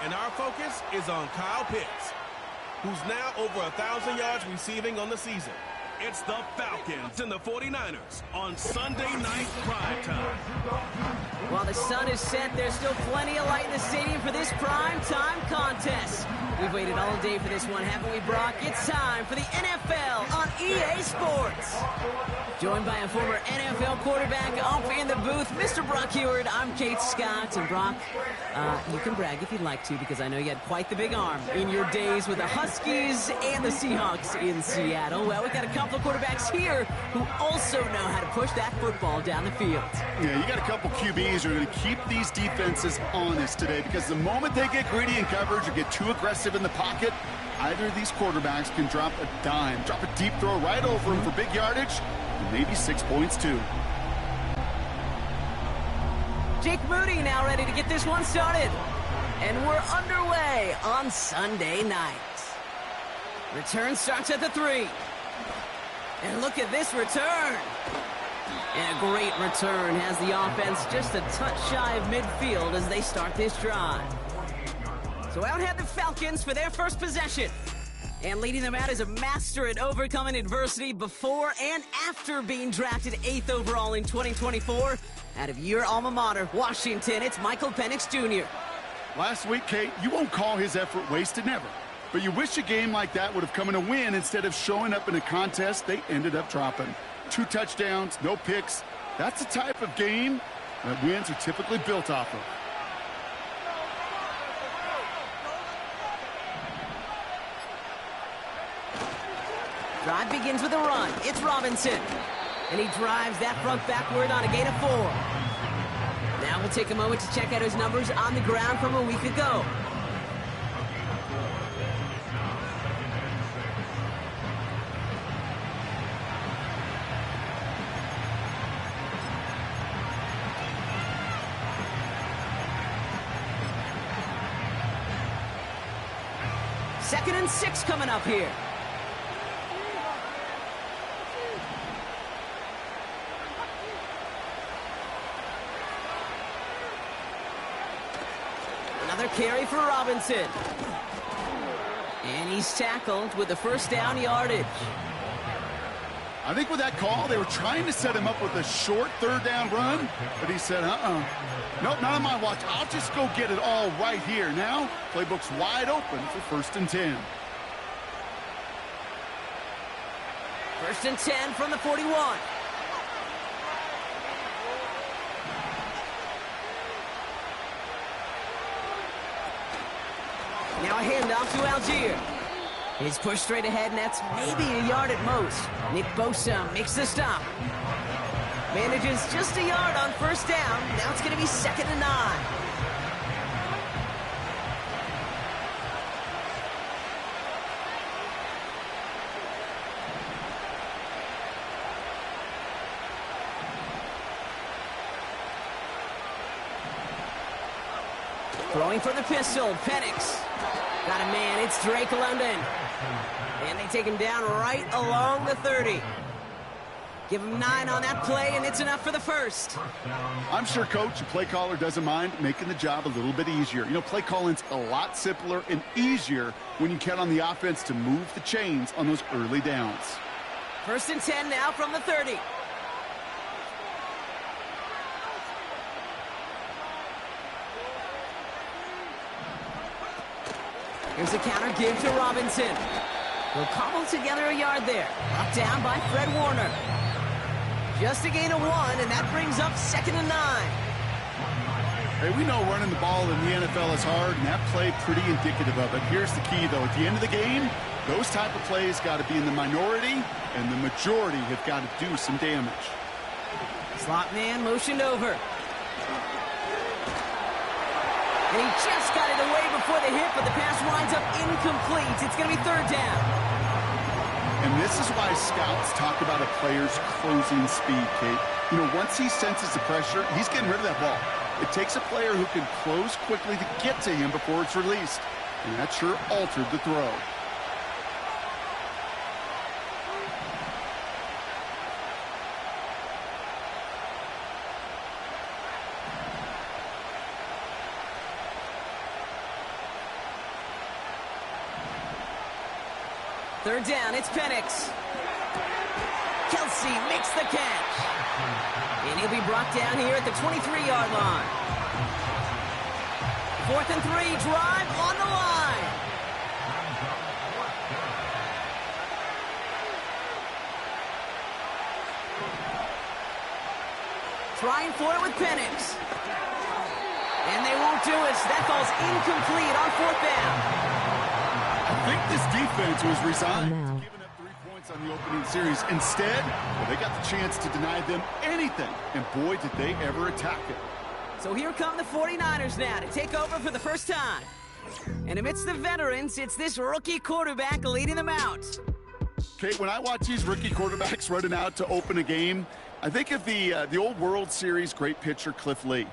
And our focus is on Kyle Pitts, who's now over 1,000 yards receiving on the season. It's the Falcons and the 49ers on Sunday Night Primetime. While the sun is set, there's still plenty of light in the stadium for this primetime contest. We've waited all day for this one, haven't we, Brock? It's time for the NFL on EA Sports. Joined by a former NFL quarterback up in the booth, Mr. Brock Heward. I'm Kate Scott. And Brock, you can brag if you'd like to, because I know you had quite the big arm in your days with the Huskies and the Seahawks in Seattle. Well, we've got a couple of quarterbacks here who also know how to push that football down the field. Yeah, you got a couple QBs who are going to keep these defenses honest today, because the moment they get greedy in coverage or get too aggressive in the pocket, either of these quarterbacks can drop a dime, drop a deep throw right over him for big yardage, and maybe 6 points too. Jake Moody now ready to get this one started. And we're underway on Sunday night. Return starts at the 3. And look at this return. And a great return has the offense just a touch shy of midfield as they start this drive. So out head the Falcons for their first possession. And leading them out is a master at overcoming adversity before and after being drafted 8th overall in 2024. Out of your alma mater, Washington, it's Michael Penix Jr. Last week, Kate, you won't call his effort wasted, never. But you wish a game like that would have come in a win instead of showing up in a contest they ended up dropping. 2 touchdowns, no picks. That's the type of game that wins are typically built off of. Drive begins with a run. It's Robinson. And he drives that front backward on a gain of 4. Now we'll take a moment to check out his numbers on the ground from a week ago. Second and 6 coming up here. Another carry for Robinson. And he's tackled with the first down yardage. I think with that call, they were trying to set him up with a short 3rd down run, but he said, nope, not on my watch. I'll just go get it all right here. Now, playbook's wide open for 1st and 10. 1st and 10 from the 41. Now a handoff to Algier. He's pushed straight ahead, and that's maybe a yard at most. Nick Bosa makes the stop. Manages just a yard on 1st down. Now it's going to be 2nd and 9. Throwing for the pistol, Penix. Got a man, it's Drake London. And they take him down right along the 30. Give him 9 on that play, and it's enough for the first. I'm sure, Coach, the play caller doesn't mind making the job a little bit easier. You know, play calling's a lot simpler and easier when you count on the offense to move the chains on those early downs. 1st and 10 now from the 30. Here's a counter give to Robinson. He'll cobble together a yard there. Brought down by Fred Warner. Just a gain of 1, and that brings up 2nd and 9. Hey, we know running the ball in the NFL is hard, and that play pretty indicative of it. Here's the key, though. At the end of the game, those type of plays got to be in the minority, and the majority have got to do some damage. Slot man motioned over. And he just got it away before the hit, but the pass winds up incomplete. It's going to be 3rd down. And this is why scouts talk about a player's closing speed, Kate. You know, once he senses the pressure, he's getting rid of that ball. It takes a player who can close quickly to get to him before it's released. And that sure altered the throw. Third down, it's Penix. Kelsey makes the catch. And he'll be brought down here at the 23-yard line. 4th and 3, drive on the line. Trying for it with Penix. And they won't do it. That ball's incomplete on 4th down. I think this defense was resigned to giving up 3 points on the opening series. Instead, well, they got the chance to deny them anything. And boy, did they ever attack it. So here come the 49ers now to take over for the first time. And amidst the veterans, it's this rookie quarterback leading them out. Kate, when I watch these rookie quarterbacks running out to open a game, I think of the old World Series great pitcher Cliff Lee.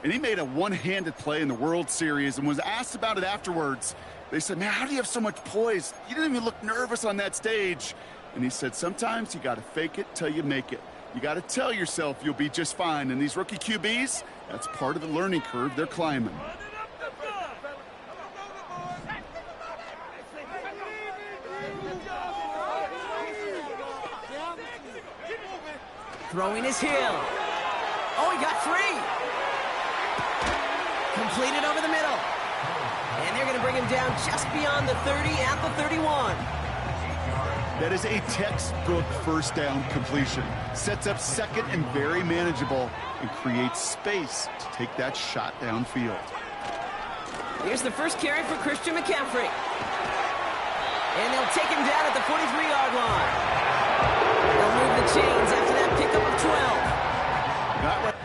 And he made a one-handed play in the World Series and was asked about it afterwards. They said, man, how do you have so much poise? You didn't even look nervous on that stage. And he said, sometimes you got to fake it till you make it. You got to tell yourself you'll be just fine. And these rookie QBs, that's part of the learning curve they're climbing. Throwing his Hill. Oh, he got 3. Completed over the middle. And they're going to bring him down just beyond the 30 at the 31. That is a textbook first down completion. Sets up second and very manageable and creates space to take that shot downfield. Here's the first carry for Christian McCaffrey. And they'll take him down at the 43-yard line. They'll move the chains after that pickup of 12. Not right.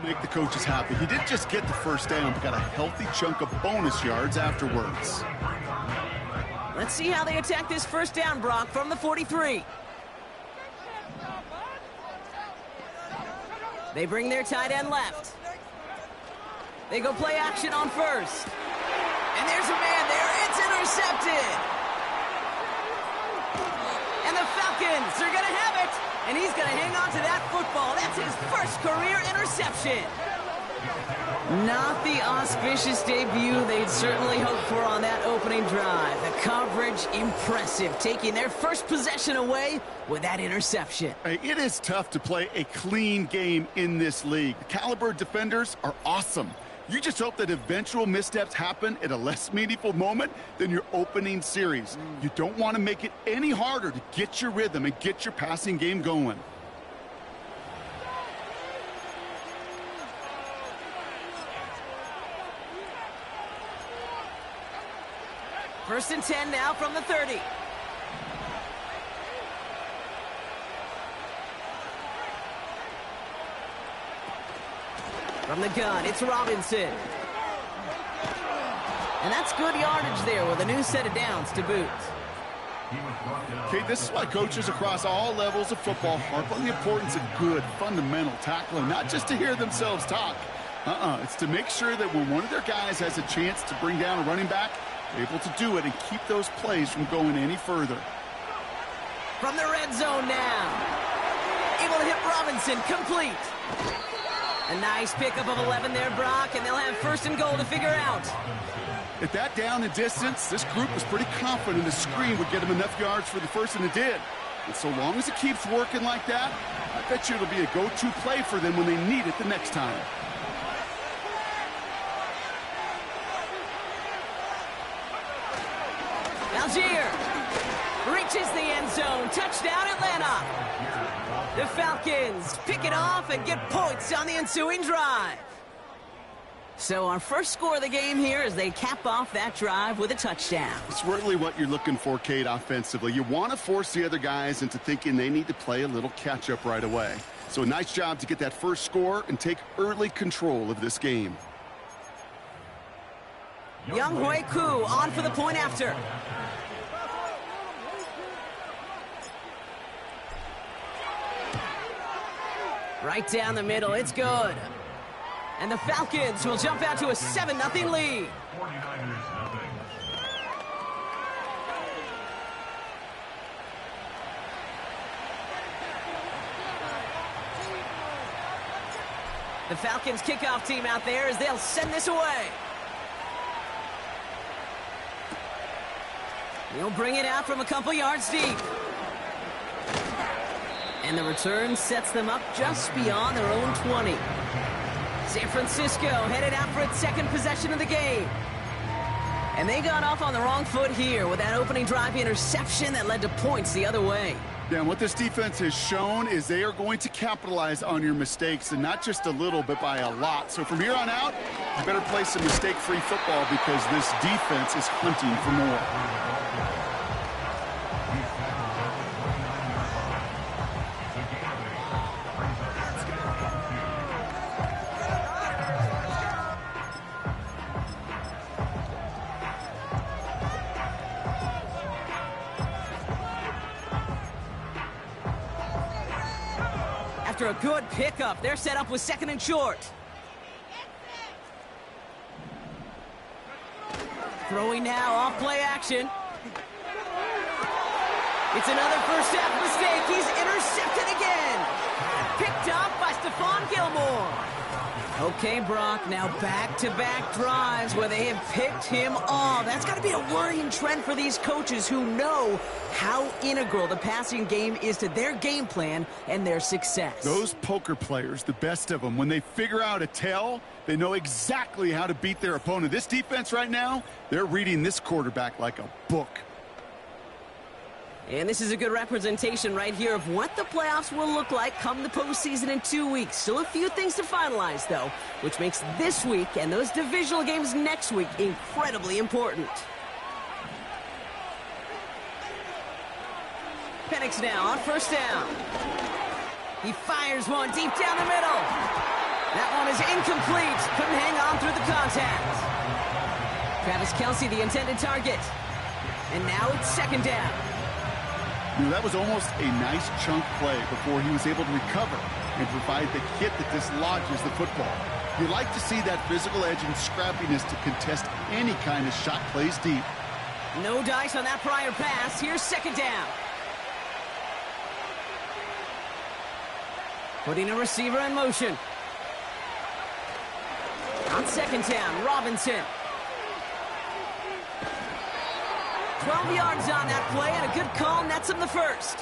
Make the coaches happy. He didn't just get the first down, but got a healthy chunk of bonus yards afterwards. Let's see how they attack this first down, Brock, from the 43. They bring their tight end left. They go play action on first. And there's a man there. It's intercepted. And the Falcons are going to have it. And he's going to hang on to that football. That's his first career interception. Not the auspicious debut they'd certainly hoped for on that opening drive. The coverage, impressive, taking their first possession away with that interception. Hey, it is tough to play a clean game in this league. The caliber defenders are awesome. You just hope that eventual missteps happen at a less meaningful moment than your opening series. You don't want to make it any harder to get your rhythm and get your passing game going. First and 10 now from the 30. From the gun, it's Robinson. And that's good yardage there with a new set of downs to boot. Okay, this is why coaches across all levels of football harp on the importance of good, fundamental tackling, not just to hear themselves talk. It's to make sure that when one of their guys has a chance to bring down a running back, they're able to do it and keep those plays from going any further. From the red zone now. Able to hit Robinson, complete. A nice pickup of 11 there, Brock, and they'll have first and goal to figure out. At that down and distance, this group was pretty confident the screen would get them enough yards for the first, and it did. And so long as it keeps working like that, I bet you it'll be a go-to play for them when they need it the next time. Algier reaches the end zone. Touchdown, Atlanta. The Falcons pick it off and get points on the ensuing drive. So our first score of the game here as they cap off that drive with a touchdown. It's really what you're looking for, Kate, offensively. You want to force the other guys into thinking they need to play a little catch-up right away. So a nice job to get that first score and take early control of this game. Young Hui Koo on for the point after. Right down the middle, it's good. And the Falcons will jump out to a 7-0 lead. The Falcons kickoff team out there as they'll send this away. He'll bring it out from a couple yards deep. And the return sets them up just beyond their own 20. San Francisco headed out for its second possession of the game. And they got off on the wrong foot here with that opening drive interception that led to points the other way. Yeah, and what this defense has shown is they are going to capitalize on your mistakes, and not just a little, but by a lot. So from here on out, you better play some mistake-free football because this defense is hunting for more. After a good pickup, they're set up with second and short. Throwing now off play action. It's another first half mistake. He's intercepted again. Picked up by Stephon Gilmore. Okay, Brock, now back-to-back drives where they have picked him off. That's got to be a worrying trend for these coaches who know how integral the passing game is to their game plan and their success. Those poker players, the best of them, when they figure out a tell, they know exactly how to beat their opponent. This defense right now, they're reading this quarterback like a book. And this is a good representation right here of what the playoffs will look like come the postseason in 2 weeks. Still a few things to finalize, though, which makes this week and those divisional games next week incredibly important. Penix now on first down. He fires one deep down the middle. That one is incomplete. Couldn't hang on through the contact. Travis Kelce, the intended target. And now it's second down. You know, that was almost a nice chunk play before he was able to recover and provide the hit that dislodges the football. You like to see that physical edge and scrappiness to contest any kind of shot plays deep. No dice on that prior pass. Here's second down. Putting a receiver in motion. On second down, Robinson. 12 yards on that play, and a good call nets him the first.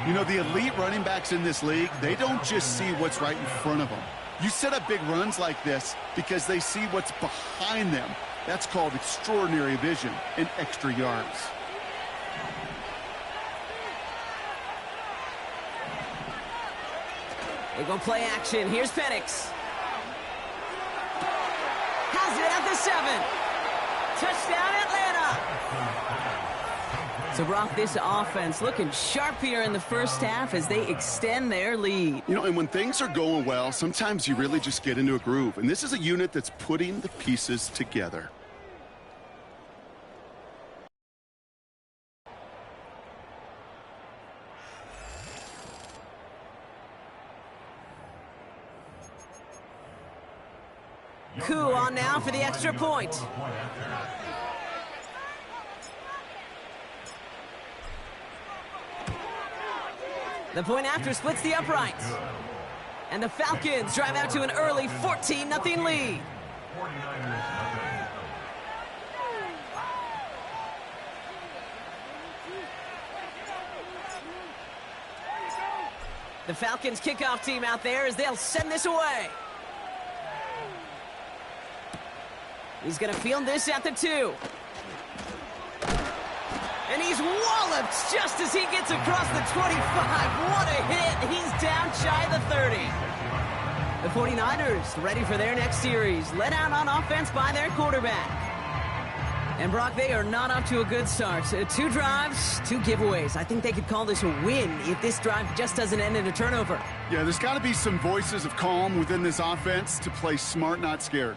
You know, the elite running backs in this league, they don't just see what's right in front of them. You set up big runs like this because they see what's behind them. That's called extraordinary vision and extra yards. They go play action. Here's Penix. Has it at the 7. Touchdown, Atlanta. So, Brock, this offense looking sharp here in the first half as they extend their lead. You know, and when things are going well, sometimes you really just get into a groove. And this is a unit that's putting the pieces together. Coup on now for the extra point. The point after splits the uprights. And the Falcons drive out to an early 14-0 lead. The Falcons kickoff team out there as they'll send this away. He's going to field this at the 2. And he's walloped just as he gets across the 25. What a hit. He's down shy of the 30. The 49ers ready for their next series. Led out on offense by their quarterback. And, Brock, they are not up to a good start. 2 drives, 2 giveaways. I think they could call this a win if this drive just doesn't end in a turnover. Yeah, there's got to be some voices of calm within this offense to play smart, not scared.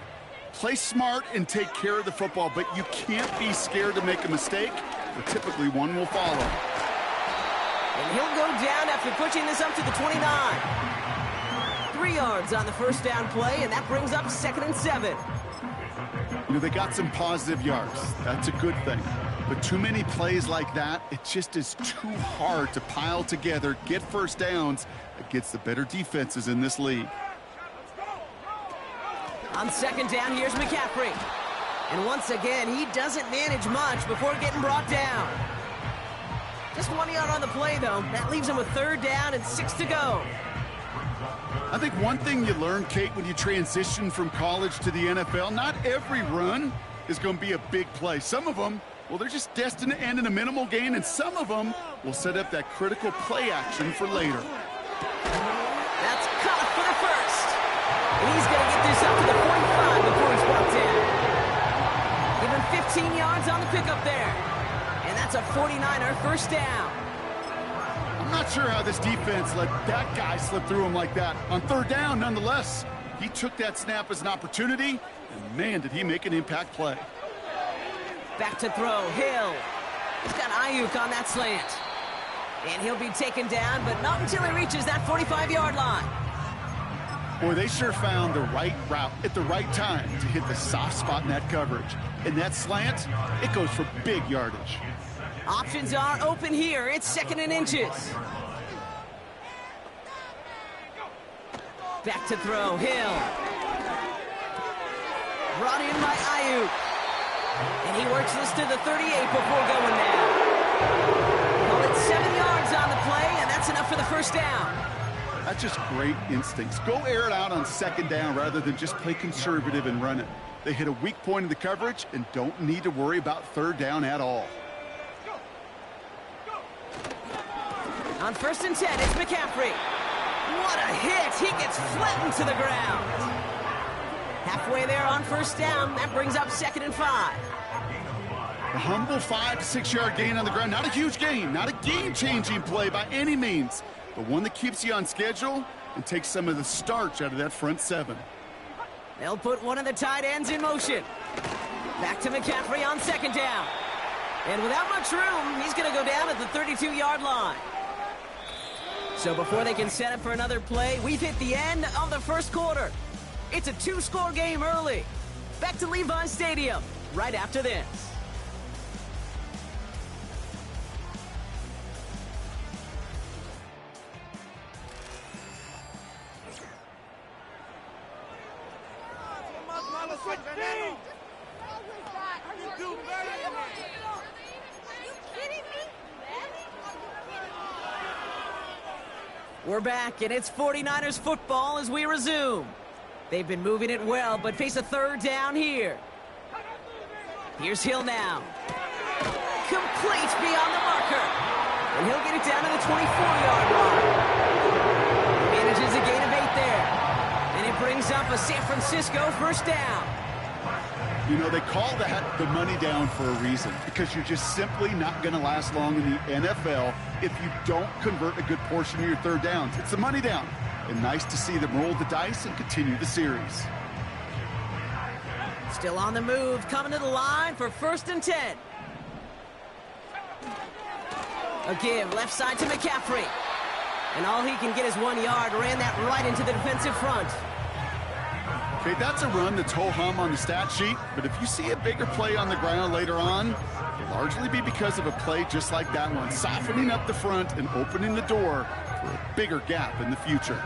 Play smart and take care of the football, but you can't be scared to make a mistake. But typically one will follow. And he'll go down after pushing this up to the 29. 3 yards on the first down play, and that brings up 2nd and 7. You know, they got some positive yards. That's a good thing. But too many plays like that, it just is too hard to pile together, get first downs against the better defenses in this league. On second down, here's McCaffrey. And once again, he doesn't manage much before getting brought down. Just 1 yard on the play, though. That leaves him with 3rd down and 6 to go. I think one thing you learn, Kate, when you transition from college to the NFL, not every run is going to be a big play. Some of them, well, they're just destined to end in a minimal gain, and some of them will set up that critical play action for later. That's caught for the first. And he's going to get this up to the 45 before he's brought down. Give him 15 yards on the pickup there. And that's a 49er first down. I'm not sure how this defense let that guy slip through him like that. On 3rd down, nonetheless, he took that snap as an opportunity, and man, did he make an impact play. Back to throw, Hill. He's got Ayuk on that slant. And he'll be taken down, but not until he reaches that 45-yard line. Boy, they sure found the right route at the right time to hit the soft spot in that coverage. And that slant, it goes for big yardage. Options are open here. It's 2nd and inches. Back to throw, Hill. Brought in by Ayuk. And he works this to the 38 before going down. Call it 7 yards on the play, and that's enough for the first down. That's just great instincts. Go air it out on 2nd down rather than just play conservative and run it. They hit a weak point in the coverage and don't need to worry about 3rd down at all. On 1st and 10, it's McCaffrey. What a hit! He gets flattened to the ground. Halfway there on 1st down. That brings up 2nd and 5. A humble 5 to 6 yard gain on the ground. Not a huge gain, not a game-changing play by any means, but one that keeps you on schedule and takes some of the starch out of that front 7. They'll put one of the tight ends in motion. Back to McCaffrey on 2nd down. And without much room, he's going to go down at the 32-yard line. So before they can set up for another play, we've hit the end of the first quarter. It's a 2-score game early. Back to Levi Stadium right after this. We're back, and it's 49ers football as we resume. They've been moving it well, but face a 3rd down here. Here's Hill now. Complete beyond the marker. And he'll get it down to the 24-yard line. Manages a gain of 8 there. And it brings up a San Francisco first down. You know, they call that the money down for a reason, because you're just simply not going to last long in the NFL if you don't convert a good portion of your 3rd downs. It's the money down. And nice to see them roll the dice and continue the series. Still on the move, coming to the line for 1st and 10. A give, left side to McCaffrey. And all he can get is 1 yard. Ran that right into the defensive front. Okay, that's a run that's ho-hum on the stat sheet, but if you see a bigger play on the ground later on, it'll largely be because of a play just like that one, softening up the front and opening the door for a bigger gap in the future.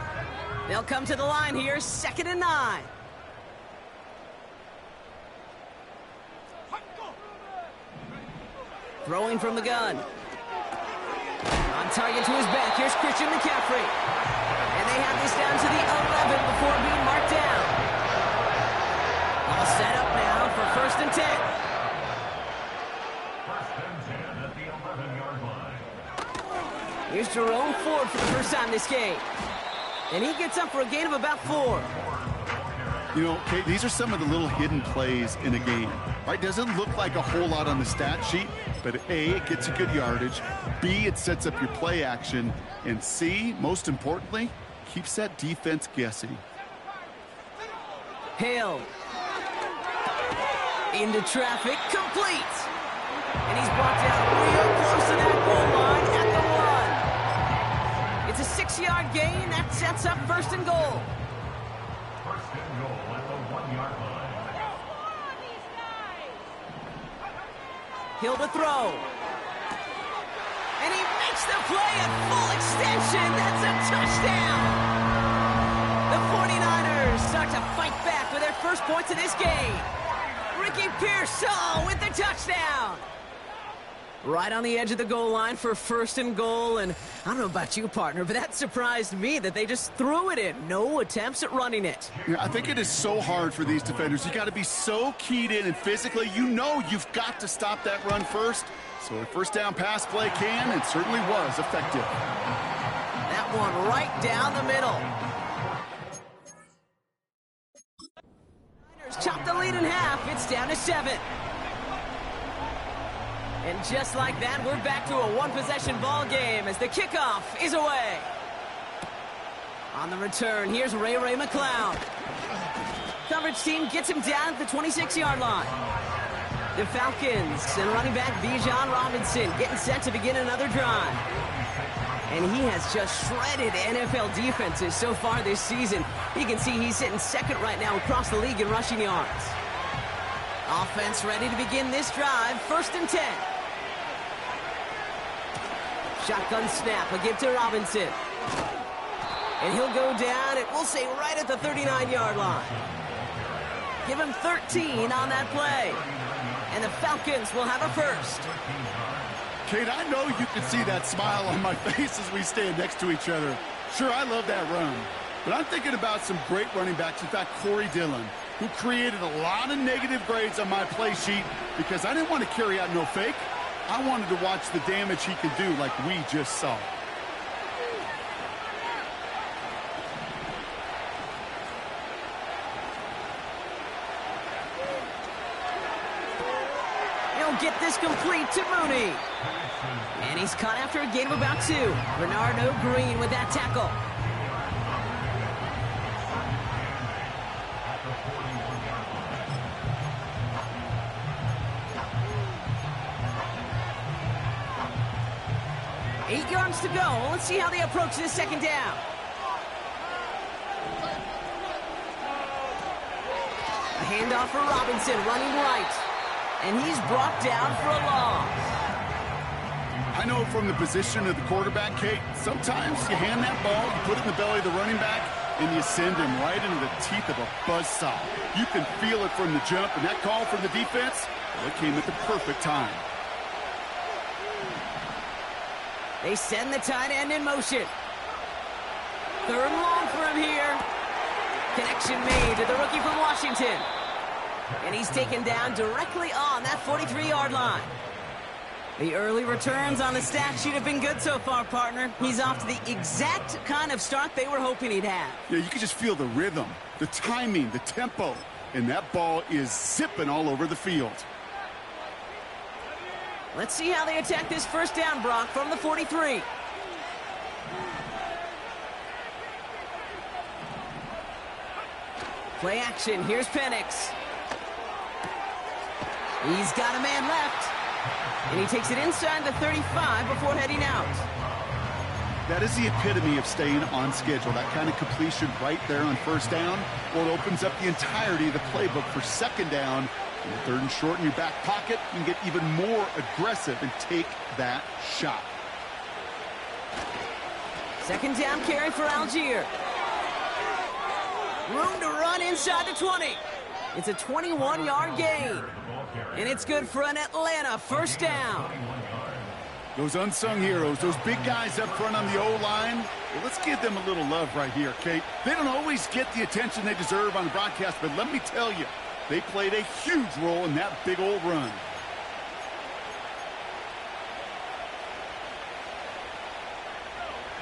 They'll come to the line here, 2nd and 9. Throwing from the gun. On target to his back, here's Christian McCaffrey. And they have this down to the 11 before being marked down. All set up now for 1st and 10. 1st and 10 at the 11-yard line. Here's Jerome Ford for the first time this game. And he gets up for a gain of about 4. You know, Kate, these are some of the little hidden plays in a game, right? Doesn't look like a whole lot on the stat sheet, but A, it gets you good yardage, B, it sets up your play action, and C, most importantly, keeps that defense guessing. Hill. Into traffic, complete. And he's brought down real close to that goal line at the 1. It's a 6-yard gain. That sets up 1st and goal. 1st and goal at the 1-yard line. Hill to throw. And he makes the play at full extension. That's a touchdown. The 49ers start to fight back with their first points of this game. Ricky Pierce Pearsall with the touchdown. Right on the edge of the goal line for 1st and goal, and I don't know about you, partner, but that surprised me that they just threw it in. No attempts at running it. Yeah, I think it is so hard for these defenders. You got to be so keyed in, and physically, you know you've got to stop that run first. So a first down pass play can, and certainly was effective. That one right down the middle. Niners chop the lead in half. It's down to 7. And just like that, we're back to a one-possession ball game as the kickoff is away. On the return, here's Ray McCloud. Coverage team gets him down at the 26-yard line. The Falcons and running back Bijan Robinson getting set to begin another drive. And he has just shredded NFL defenses so far this season. You can see he's sitting second right now across the league in rushing yards. Offense ready to begin this drive, 1st and 10. Shotgun snap, a give to Robinson. And he'll go down, and we'll say right at the 39-yard line. Give him 13 on that play. And the Falcons will have a first. Kate, I know you can see that smile on my face as we stand next to each other. Sure, I love that run. But I'm thinking about some great running backs. In fact, Corey Dillon, who created a lot of negative grades on my play sheet because I didn't want to carry out no fake. I wanted to watch the damage he could do like we just saw. He'll get this complete to Mooney. And he's caught after a gain of about 2. Bernardo Green with that tackle. Eight yards to go. Let's see how they approach this second down. A handoff for Robinson, running right. And he's brought down for a loss. I know from the position of the quarterback, Kate, sometimes you hand that ball, you put it in the belly of the running back, and you send him right into the teeth of a buzzsaw. You can feel it from the jump, and that call from the defense, well, it came at the perfect time. They send the tight end in motion. 3rd and long for him here. Connection made to the rookie from Washington. And he's taken down directly on that 43-yard line. The early returns on the stat sheet have been good so far, partner. He's off to the exact kind of start they were hoping he'd have. Yeah, you can just feel the rhythm, the timing, the tempo. And that ball is zipping all over the field. Let's see how they attack this first down, Brock, from the 43. Play action. Here's Penix. He's got a man left. And he takes it inside the 35 before heading out. That is the epitome of staying on schedule. That kind of completion right there on first down. Well, it opens up the entirety of the playbook for second down. In the 3rd and short in your back pocket, you can get even more aggressive and take that shot. Second down carry for Algier. Room to run inside the 20. It's a 21-yard gain. And it's good for an Atlanta first down. Those unsung heroes, those big guys up front on the O-line, well, let's give them a little love right here, Kate. They don't always get the attention they deserve on the broadcast, but let me tell you, they played a huge role in that big old run.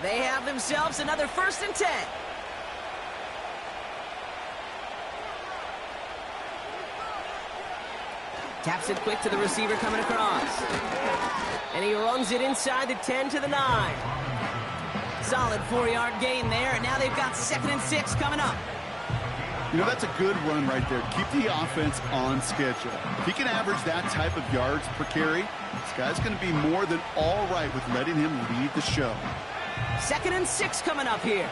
They have themselves another 1st and 10. Taps it quick to the receiver coming across. And he runs it inside the 10 to the 9. Solid 4-yard gain there, and now they've got 2nd and 6 coming up. You know, that's a good run right there. Keep the offense on schedule. If he can average that type of yards per carry, this guy's going to be more than all right with letting him lead the show. 2nd and 6 coming up here.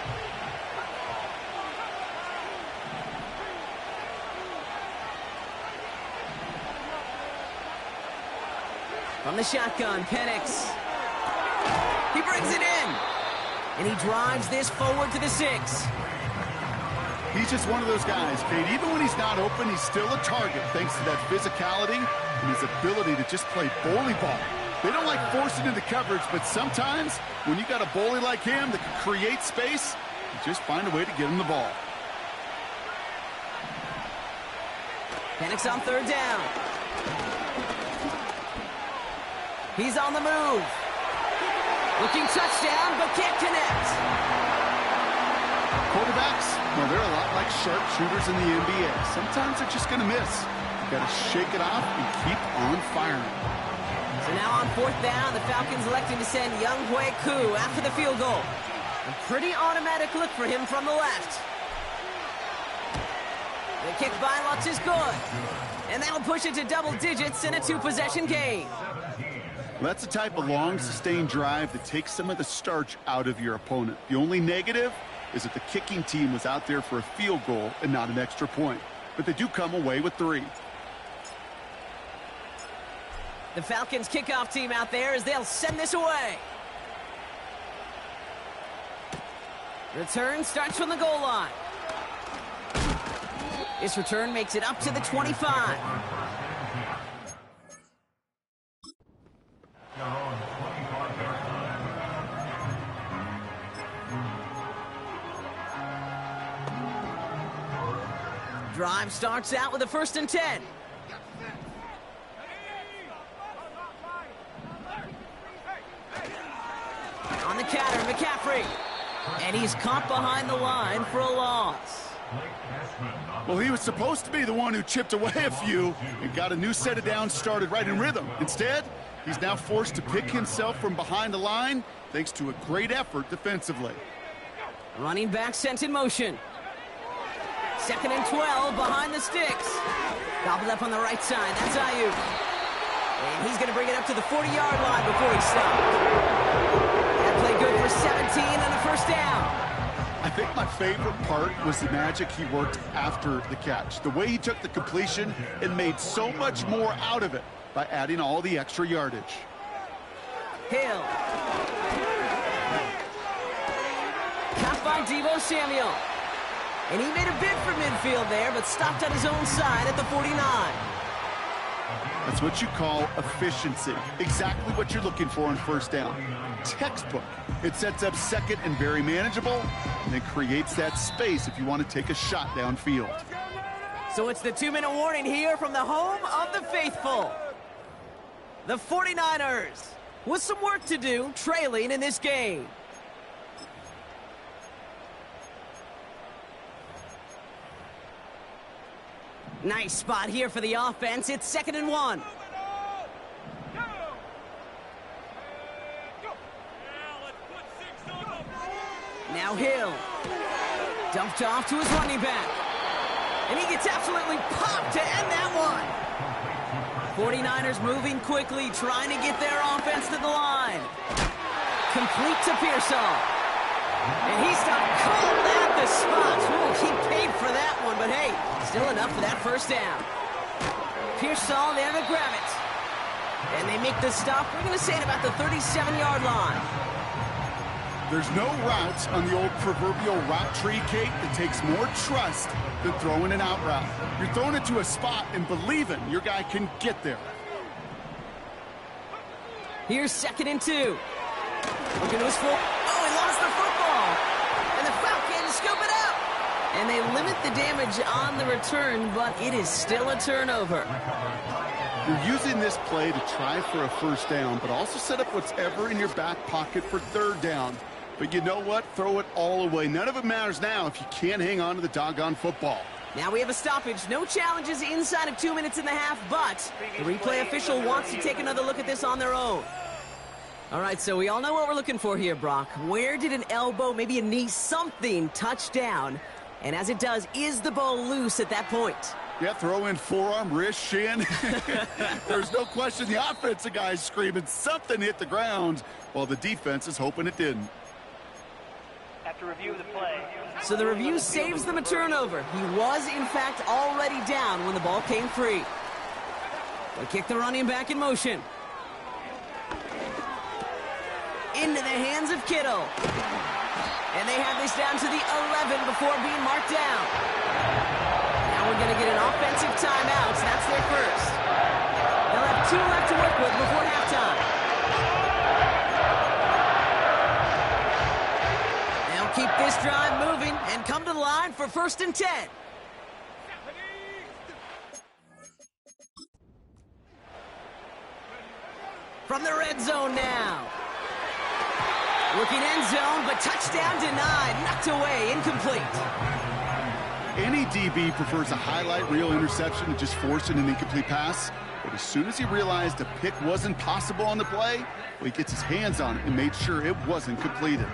From the shotgun, Penix. He brings it in. And he drives this forward to the 6. He's just one of those guys, Kate. Even when he's not open, he's still a target thanks to that physicality and his ability to just play bully ball. They don't like forcing into coverage, but sometimes when you got a bully like him that can create space, you just find a way to get him the ball. Penix on third down. He's on the move. Looking touchdown, but can't connect. Quarterbacks, well, they're a lot like sharpshooters in the NBA. Sometimes they're just going to miss. You got to shake it off and keep on firing. So now on fourth down, the Falcons electing to send Younghoe Koo after the field goal. A pretty automatic look for him from the left. The kick by Lutz is good. And that'll push it to double digits in a two-possession game. That's the type of long, sustained drive that takes some of the starch out of your opponent. The only negative is that the kicking team was out there for a field goal and not an extra point. But they do come away with 3. The Falcons kickoff team out there as they'll send this away. Return starts from the goal line. This return makes it up to the 25. Drive starts out with a 1st and 10. On the counter, McCaffrey. And he's caught behind the line for a loss. Well, he was supposed to be the one who chipped away a few and got a new set of downs started right in rhythm. Instead, he's now forced to pick himself from behind the line thanks to a great effort defensively. Running back sent in motion. 2nd and 12 behind the sticks. Gobbled up on the right side. That's Ayuk. And he's going to bring it up to the 40-yard line before he stopped. That play good for 17 and a 1st down. I think my favorite part was the magic he worked after the catch. The way he took the completion and made so much more out of it by adding all the extra yardage. Hill. Caught by Deebo Samuel. And he made a bid for midfield there, but stopped on his own side at the 49. That's what you call efficiency. Exactly what you're looking for on 1st down. Textbook. It sets up 2nd and very manageable, and it creates that space if you want to take a shot downfield. So it's the 2-minute warning here from the home of the faithful. The 49ers with some work to do, trailing in this game. Nice spot here for the offense. It's 2nd and 1. Now Hill. Dumped off to his running back. And he gets absolutely popped to end that one. 49ers moving quickly, trying to get their offense to the line. Complete to Pearsall. And he stopped cold at the spot. Ooh, he paid for that one, but hey, still enough for that 1st down. Pearsall there to grab it. And they make the stop, we're going to say, at about the 37-yard line. There's no routes on the old proverbial route tree, Kate, that takes more trust than throwing an out route. You're throwing it to a spot and believing your guy can get there. Here's 2nd and 2. Looking to his full. Oh, he lost the football. And the Falcons scoop it up. And they limit the damage on the return, but it is still a turnover. You're using this play to try for a 1st down, but also set up what's ever in your back pocket for 3rd down. But you know what? Throw it all away. None of it matters now if you can't hang on to the doggone football. Now we have a stoppage. No challenges inside of 2 minutes and a half, but the replay official wants to take another look at this on their own. All right, so we all know what we're looking for here, Brock. Where did an elbow, maybe a knee, something touch down? And as it does, is the ball loose at that point? Yeah, throw in forearm, wrist, shin. There's no question the offensive guy's screaming something hit the ground while the defense is hoping it didn't. After review of the play. So the review saves them a turnover. He was, in fact, already down when the ball came free. They kick the running back in motion. Into the hands of Kittle. And they have this down to the 11 before being marked down. Now we're going to get an offensive timeout. So that's their first. They'll have 2 left to work with before halftime. They'll keep this drive moving and come to the line for 1st and 10. From the red zone now. Looking end zone, but touchdown denied. Knocked away, incomplete. Any DB prefers a highlight reel interception to just forcing an incomplete pass. But as soon as he realized a pick wasn't possible on the play, well, he gets his hands on it and made sure it wasn't completed.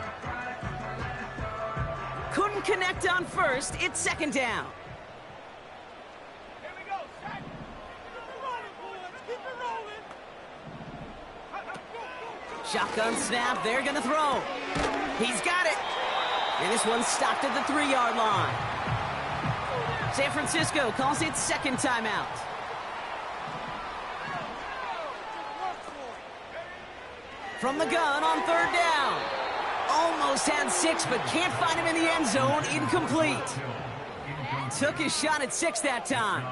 Couldn't connect on first. It's 2nd down. Shotgun snap, they're going to throw. He's got it. And this one's stopped at the 3-yard line. San Francisco calls it 2nd timeout. From the gun on 3rd down. Almost had 6, but can't find him in the end zone. Incomplete. Took his shot at 6 that time.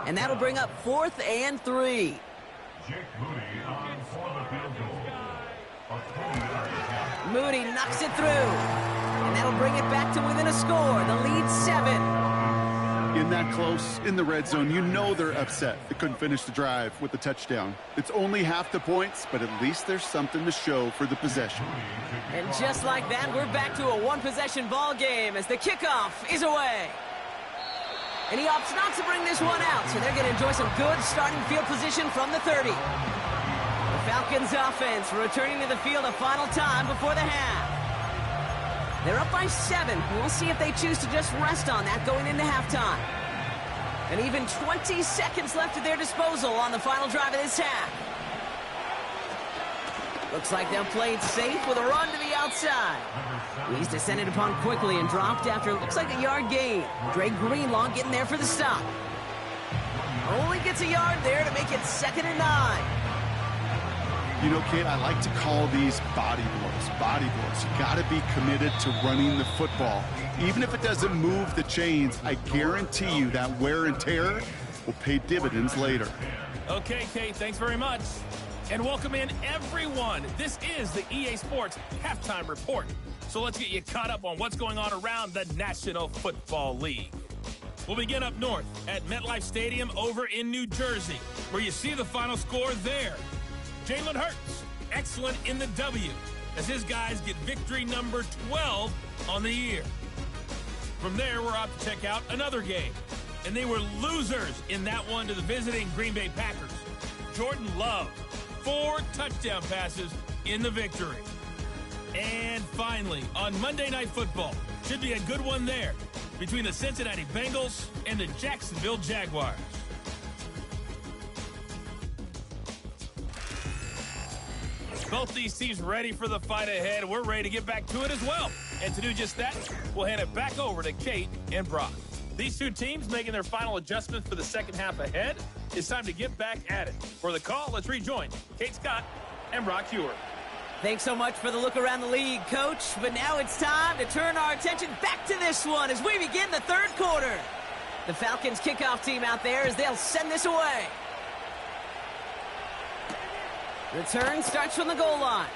And that'll bring up 4th and 3. Moody knocks it through. And that'll bring it back to within a score. The lead 7. In that close, in the red zone, you know they're upset. They couldn't finish the drive with the touchdown. It's only half the points, but at least there's something to show for the possession. And just like that, we're back to a 1-possession ball game as the kickoff is away. And he opts not to bring this one out, so they're going to enjoy some good starting field position from the 30. The Falcons offense returning to the field a final time before the half. They're up by 7. We'll see if they choose to just rest on that going into halftime. And even 20 seconds left at their disposal on the final drive of this half. Looks like they'll play it safe with a run to the outside. He's descended upon quickly and dropped after it looks like a yard gain. Dre Greenlaw getting there for the stop. Only gets a yard there to make it 2nd and 9. You know, Kate, I like to call these body blows. Body blows. You got to be committed to running the football. Even if it doesn't move the chains, I guarantee you that wear and tear will pay dividends later. Okay, Kate, thanks very much. And welcome in, everyone. This is the EA Sports Halftime Report. So let's get you caught up on what's going on around the National Football League. We'll begin up north at MetLife Stadium over in New Jersey, where you see the final score there. Jalen Hurts, excellent in the W, as his guys get victory number 12 on the year. From there, we're off to check out another game, and they were losers in that one to the visiting Green Bay Packers. Jordan Love, 4 touchdown passes in the victory. And finally, on Monday Night Football, should be a good one there, between the Cincinnati Bengals and the Jacksonville Jaguars. Both these teams ready for the fight ahead. We're ready to get back to it as well. And to do just that, we'll hand it back over to Kate and Brock. These two teams making their final adjustments for the second half ahead. It's time to get back at it. For the call, let's rejoin Kate Scott and Brock Hewer. Thanks so much for the look around the league, Coach. But now it's time to turn our attention back to this one as we begin the 3rd quarter. The Falcons kickoff team out there as they'll send this away. Return starts from the goal line.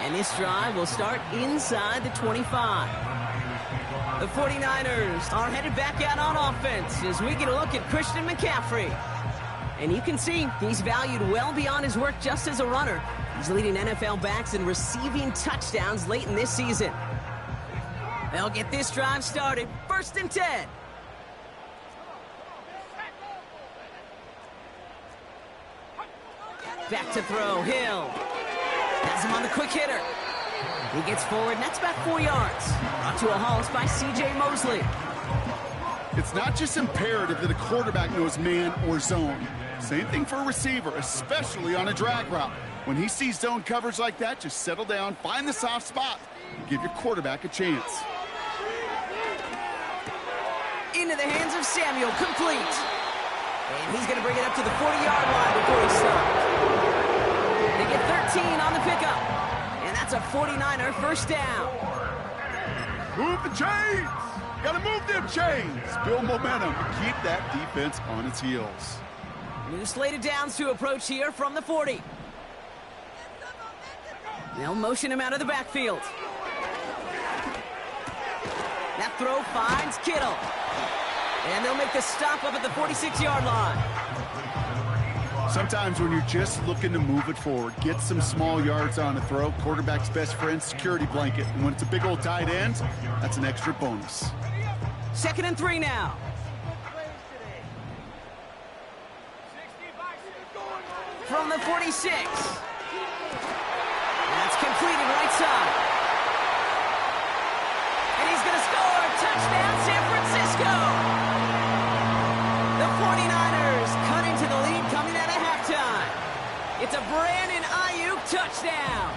And this drive will start inside the 25. The 49ers are headed back out on offense as we get a look at Christian McCaffrey. And you can see he's valued well beyond his work just as a runner. He's leading NFL backs in receiving touchdowns late in this season. They'll get this drive started. 1st and 10. Back to throw, Hill. Has him on the quick hitter. He gets forward, and that's about 4 yards. Brought to a halt by C.J. Mosley. It's not just imperative that a quarterback knows man or zone. Same thing for a receiver, especially on a drag route. When he sees zone coverage like that, just settle down, find the soft spot, and give your quarterback a chance. Into the hands of Samuel, complete. And he's going to bring it up to the 40-yard line before he stops. They get 13 on the pickup. And That's a 49er first down. Move the chains. Got to move them chains. Build momentum and keep that defense on its heels. New slated downs to approach here from the 40. They'll motion him out of the backfield. That throw finds Kittle. And they'll make the stop up at the 46-yard line. Sometimes when you're just looking to move it forward, get some small yards on a throw, quarterback's best friend, security blanket. And when it's a big old tight end, that's an extra bonus. 2nd and 3 now. From the 46. That's completed right side. And he's going to score. Touchdown, San Francisco. The 49ers cut into the lead coming out of halftime. It's a Brandon Ayuk touchdown.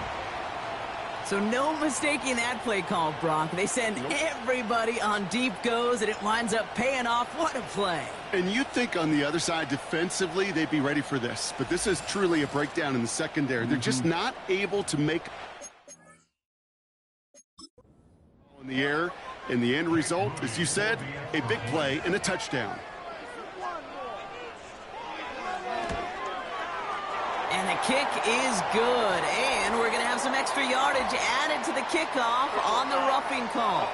So no mistaking that play call, Brock. They send everybody on deep goes, and it winds up paying off. What a play. And you'd think on the other side, defensively, they'd be ready for this. But this is truly a breakdown in the secondary. They're just not able to make in the air. And the end result, as you said, a big play and a touchdown. And the kick is good. And we're going to have some extra yardage added to the kickoff on the roughing call.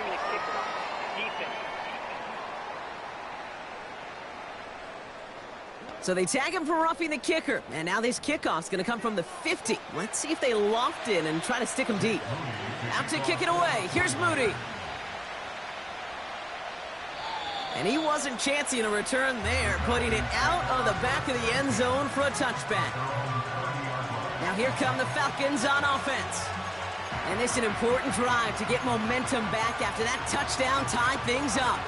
So they tag him for roughing the kicker. And now this kickoff's going to come from the 50. Let's see if they loft in and try to stick him deep. Out to kick it away. Here's Moody. And he wasn't chancing a return there, putting it out of the back of the end zone for a touchback. Now here come the Falcons on offense. And this is an important drive to get momentum back after that touchdown tied things up.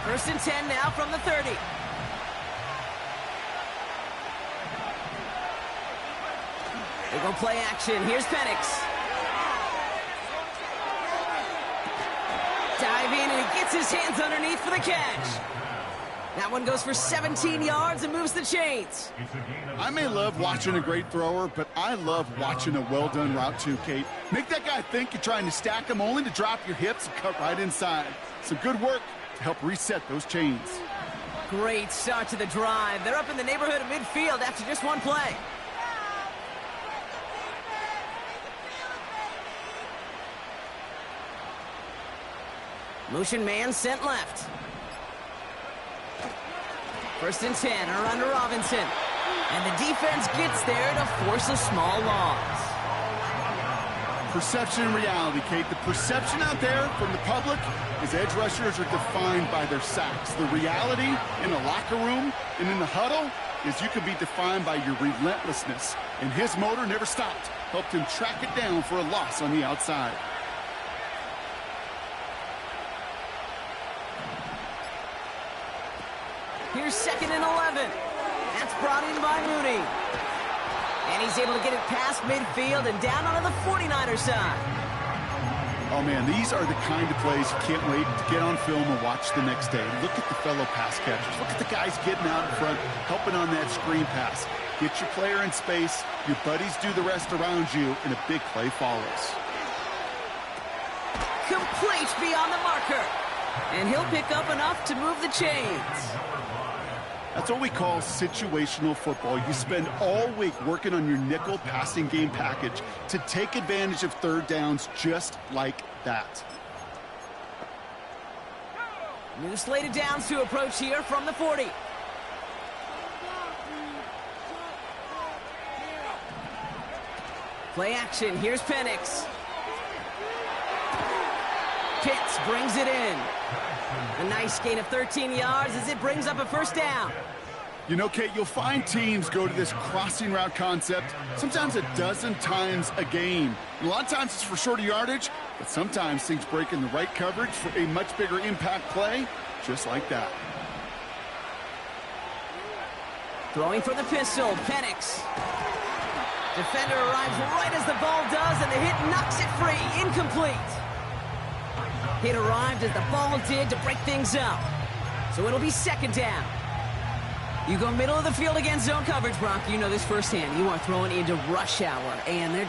1st and 10 now from the 30. They go play action. Here's Penix. Diving, and he gets his hands underneath for the catch. That one goes for 17 yards and moves the chains. I may love watching a great thrower, but I love watching a well-done route too, Kate. Make that guy think you're trying to stack him only to drop your hips and cut right inside. Some good work to help reset those chains. Great start to the drive. They're up in the neighborhood of midfield after just one play. Motion man sent left. 1st and 10, around to Robinson. And the defense gets there to force a small loss. Perception and reality, Kate. The perception out there from the public is edge rushers are defined by their sacks. The reality in the locker room and in the huddle is you can be defined by your relentlessness. And his motor never stopped. Helped him track it down for a loss on the outside. Here's 2nd and 11. That's brought in by Moody. And he's able to get it past midfield and down onto the 49er side. Oh, man, these are the kind of plays you can't wait to get on film and watch the next day. Look at the fellow pass catchers. Look at the guys getting out in front, helping on that screen pass. Get your player in space, your buddies do the rest around you, and a big play follows. Complete beyond the marker. And he'll pick up enough to move the chains. That's what we call situational football. You spend all week working on your nickel passing game package to take advantage of 3rd downs just like that. New slated downs to approach here from the 40. Play action. Here's Penix. Pitts brings it in. A nice gain of 13 yards as it brings up a 1st down. You know, Kate, you'll find teams go to this crossing route concept sometimes a dozen times a game. And a lot of times it's for shorter yardage, but sometimes things break in the right coverage for a much bigger impact play, just like that. Throwing for the pistol, Penix. Defender arrives right as the ball does, and the hit knocks it free. Incomplete. Hit arrived as the ball did to break things up. So it'll be 2nd down. You go middle of the field against zone coverage, Brock. You know this firsthand. You are throwing into rush hour, and there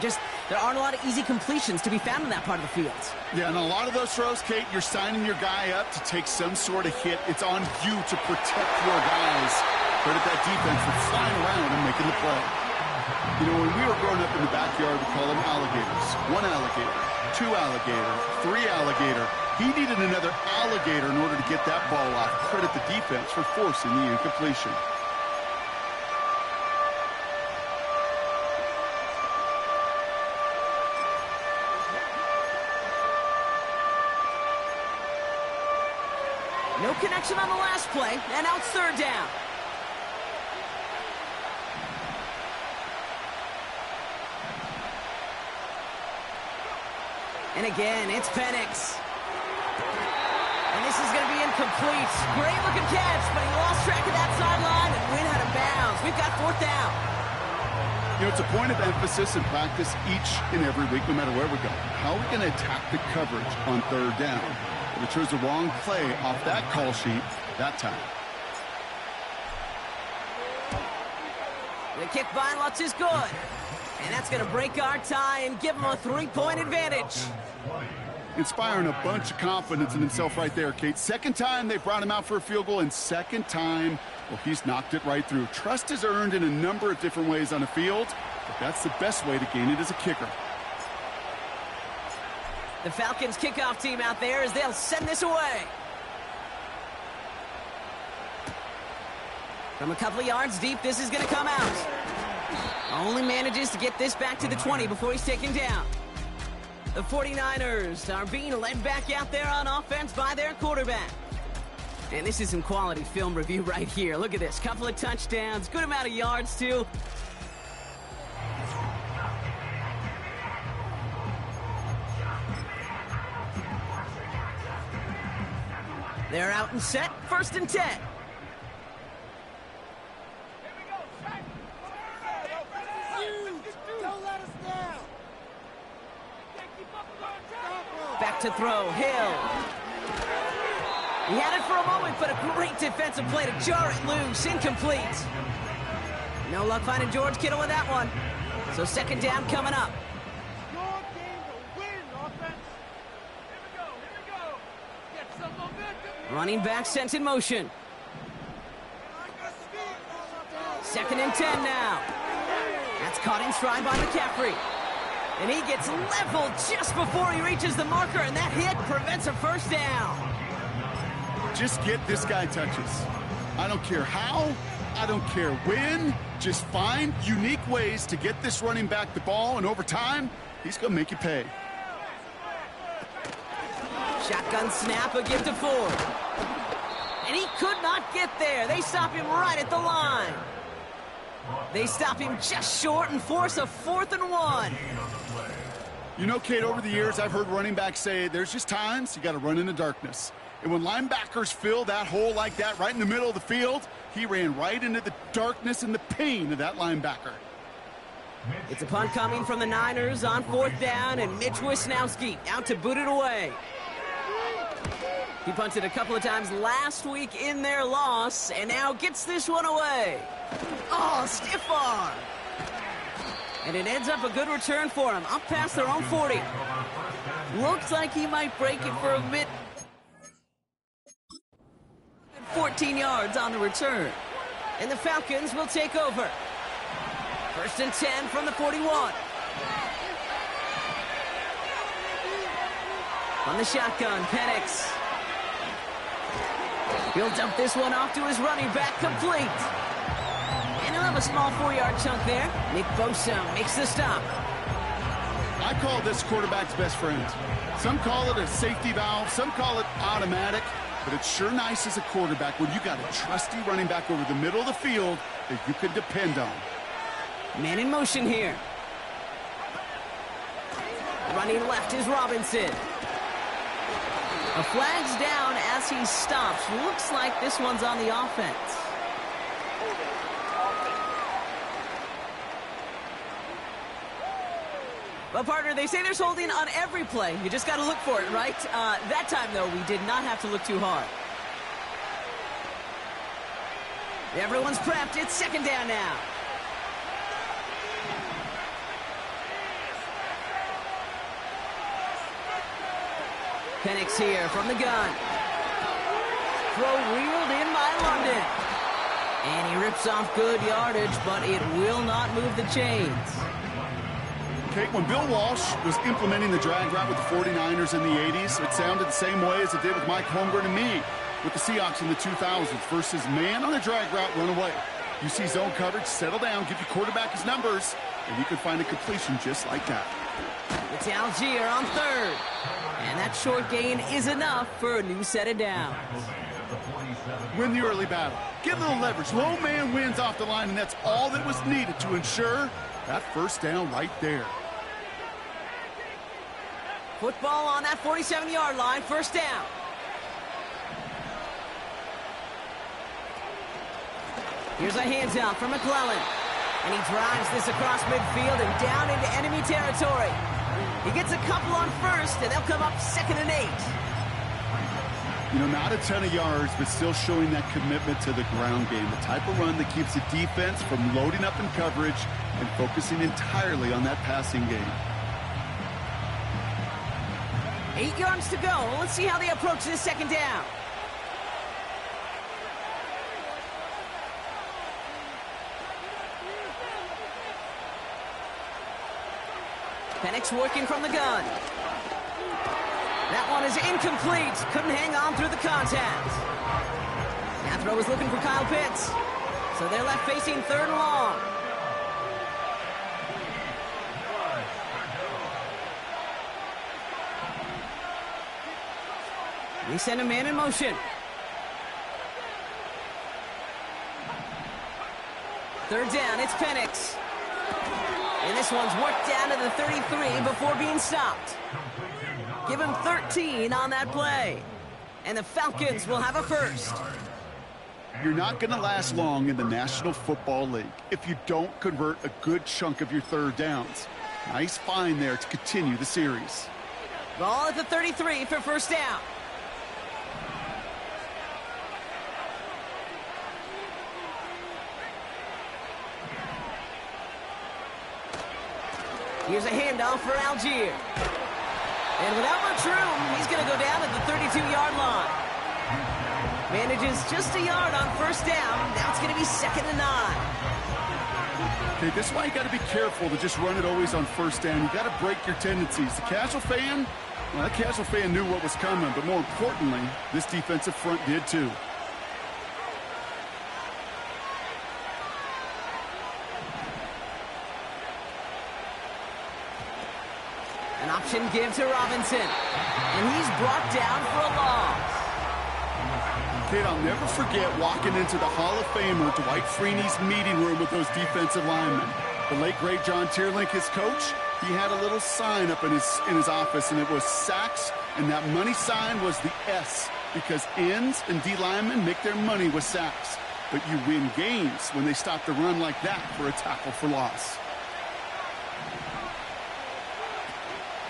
aren't a lot of easy completions to be found in that part of the field. Yeah, and a lot of those throws, Kate, you're signing your guy up to take some sort of hit. It's on you to protect your guys. Credit that defense for flying around and making the play. You know, when we were growing up in the backyard, we call them alligators. 1 alligator, 2 alligator, 3 alligator. He needed another alligator in order to get that ball off. Credit the defense for forcing the incompletion. No connection on the last play, and now it's 3rd down. And again, it's Penix. And this is going to be incomplete. Great-looking catch, but he lost track of that sideline and went out of bounds. We've got 4th down. You know, it's a point of emphasis in practice each and every week, no matter where we go. How are we going to attack the coverage on 3rd down? We chose the wrong play off that call sheet that time. The kick by Lutz is good. And that's going to break our tie and give him a 3-point advantage. Inspiring a bunch of confidence in himself right there, Kate. 2nd time they brought him out for a field goal, and 2nd time, well, he's knocked it right through. Trust is earned in a number of different ways on the field, but that's the best way to gain it as a kicker. The Falcons kickoff team out there as they'll send this away. From a couple of yards deep, this is going to come out. Only manages to get this back to the 20 before he's taken down. The 49ers are being led back out there on offense by their quarterback. And this is some quality film review right here. Look at this. Couple of touchdowns. Good amount of yards, too. They're out and set. 1st and 10. Back to throw. Hill. He had it for a moment, but a great defensive play to jar it loose. Incomplete. No luck finding George Kittle with that one. So 2nd down coming up. Your game to win, offense. Here we go. Get some momentum. Running back sent in motion. 2nd and 10 now. That's caught in stride by McCaffrey. And he gets leveled just before he reaches the marker, and that hit prevents a 1st down. Just get this guy touches. I don't care how, I don't care when. Just find unique ways to get this running back the ball, and over time, he's going to make you pay. Shotgun snap, a give to Ford. And he could not get there. They stop him right at the line. They stop him just short and force a 4th and 1. You know, Kate, over the years, I've heard running backs say there's just times you got to run in the darkness. And when linebackers fill that hole like that right in the middle of the field, he ran right into the darkness and the pain of that linebacker. It's a punt coming from the Niners on 4th down, and Mitch Wisnowski out to boot it away. He punted a couple of times last week in their loss, and now gets this one away. Oh, stiff arm. And it ends up a good return for him, up past their own 40. Looks like he might break it for a bit. 14 yards on the return. And the Falcons will take over. 1st and 10 from the 41. On the shotgun, Penix. He'll dump this one off to his running back, complete. And he'll have a small 4-yard chunk there. Nick Bosa makes the stop. I call this quarterback's best friend. Some call it a safety valve, some call it automatic, but it's sure nice as a quarterback when you got a trusty running back over the middle of the field that you can depend on. Man in motion here. Running left is Robinson. A flag's down as he stops. Looks like this one's on the offense. Well, partner, they say there's holding on every play. You just got to look for it, right? That time, though, we did not have to look too hard. Everyone's prepped. It's second down now. Penix here from the gun. Throw wheeled in by London. And he rips off good yardage, but it will not move the chains. Okay, when Bill Walsh was implementing the drag route with the 49ers in the 80s, it sounded the same way as it did with Mike Holmgren and me with the Seahawks in the 2000s versus man on a drag route, run away. You see zone coverage, settle down, give your quarterback his numbers, and you can find a completion just like that. It's Algier on third. And that short gain is enough for a new set of downs. Win the early battle. Get a little leverage. Low man wins off the line, and that's all that was needed to ensure that first down right there. Football on that 47-yard line, first down. Here's a handoff from McClellan. And he drives this across midfield and down into enemy territory. He gets a couple on first, and they'll come up 2nd and 8. You know, not a ton of yards, but still showing that commitment to the ground game. The type of run that keeps the defense from loading up in coverage and focusing entirely on that passing game. 8 yards to go. Let's see how they approach this second down. Penix working from the gun. That one is incomplete. Couldn't hang on through the contact. That throw was looking for Kyle Pitts. So they're left facing 3rd and long. We send a man in motion. Third down, it's Penix. And this one's worked down to the 33 before being stopped. Give him 13 on that play. And the Falcons will have a first. You're not going to last long in the National Football League if you don't convert a good chunk of your third downs. Nice find there to continue the series. Ball at the 33 for first down. Here's a handoff for Algier. And without much room, he's going to go down at the 32-yard line. Manages just a yard on first down. Now it's going to be 2nd and 9. Okay, this is why you got to be careful to just run it always on first down. You got to break your tendencies. The casual fan, well, that casual fan knew what was coming, but more importantly, this defensive front did too. An option give to Robinson. And he's brought down for a loss. Kid, I'll never forget walking into the Hall of Famer Dwight Freeney's meeting room with those defensive linemen. The late, great John Tierlink, his coach, he had a little sign up in his office, and it was sacks, and that money sign was the S, because ends and D linemen make their money with sacks. But you win games when they stop the run like that for a tackle for loss.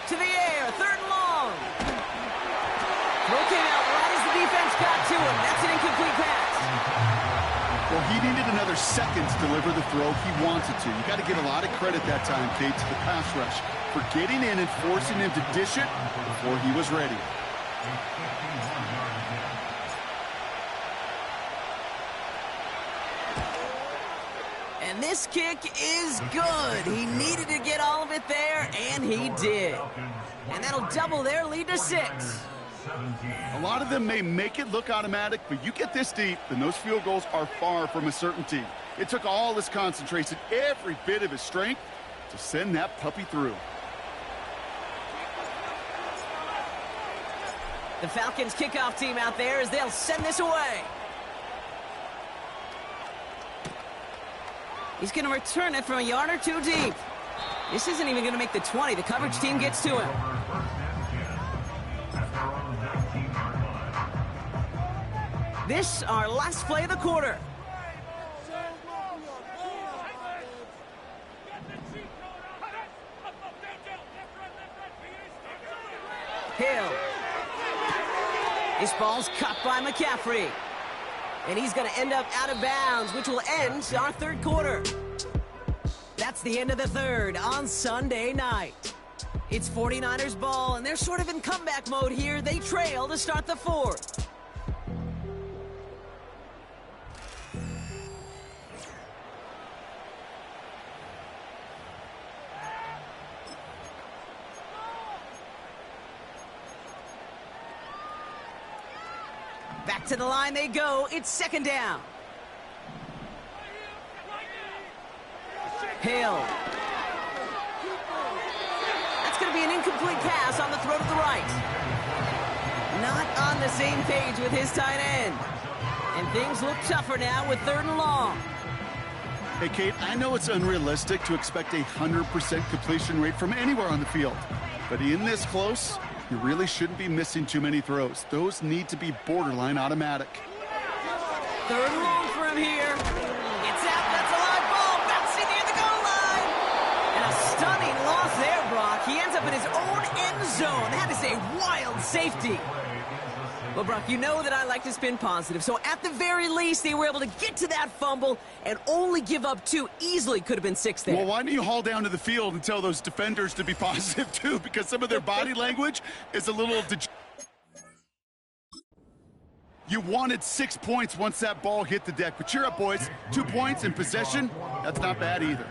To the air, 3rd and long. Throw came out right as the defense got to him. That's an incomplete pass. Well, he needed another second to deliver the throw he wanted to. You got to give a lot of credit that time, Kate, to the pass rush for getting in and forcing him to dish it before he was ready. And this kick is good. He needed to get all of it there, and he did. And that'll double their lead to 6. A lot of them may make it look automatic, but you get this deep, and those field goals are far from a certainty. It took all his concentration, every bit of his strength, to send that puppy through. The Falcons kickoff team out there as they'll send this away. He's going to return it from a yard or two deep. This isn't even going to make the 20. The coverage team gets to him. This, our last play of the quarter. Hill. This ball's caught by McCaffrey. And he's going to end up out of bounds, which will end our third quarter. That's the end of the third on Sunday night. It's 49ers ball, and they're sort of in comeback mode here. They trail to start the fourth. Back to the line they go. It's second down. Hill. That's going to be an incomplete pass on the throw to the right. Not on the same page with his tight end. And things look tougher now with 3rd and long. Hey, Kate, I know it's unrealistic to expect a 100% completion rate from anywhere on the field. But in this close, you really shouldn't be missing too many throws. Those need to be borderline automatic. 3rd and long for him here. It's out. That's a live ball. Bouncing near the goal line. And a stunning loss there, Brock. He ends up in his own end zone. That is a wild safety. Well, Brock, you know that I like to spin positive. So at the very least, they were able to get to that fumble and only give up 2. Easily could have been 6 there. Well, why don't you haul down to the field and tell those defenders to be positive, too? Because some of their body language is a little... You wanted 6 points once that ball hit the deck. But cheer up, boys. 2 points in possession, that's not bad either.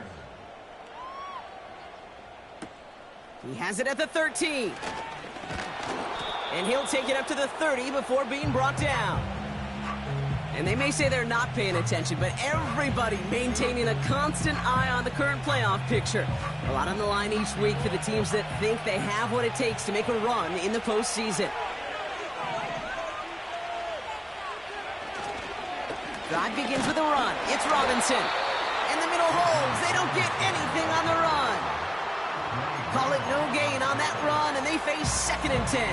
He has it at the 13. And he'll take it up to the 30 before being brought down. And they may say they're not paying attention, but everybody maintaining a constant eye on the current playoff picture. A lot on the line each week for the teams that think they have what it takes to make a run in the postseason. Drive begins with a run. It's Robinson. And the middle holds. They don't get anything on the run. Call it no gain on that run, and they face 2nd and 10.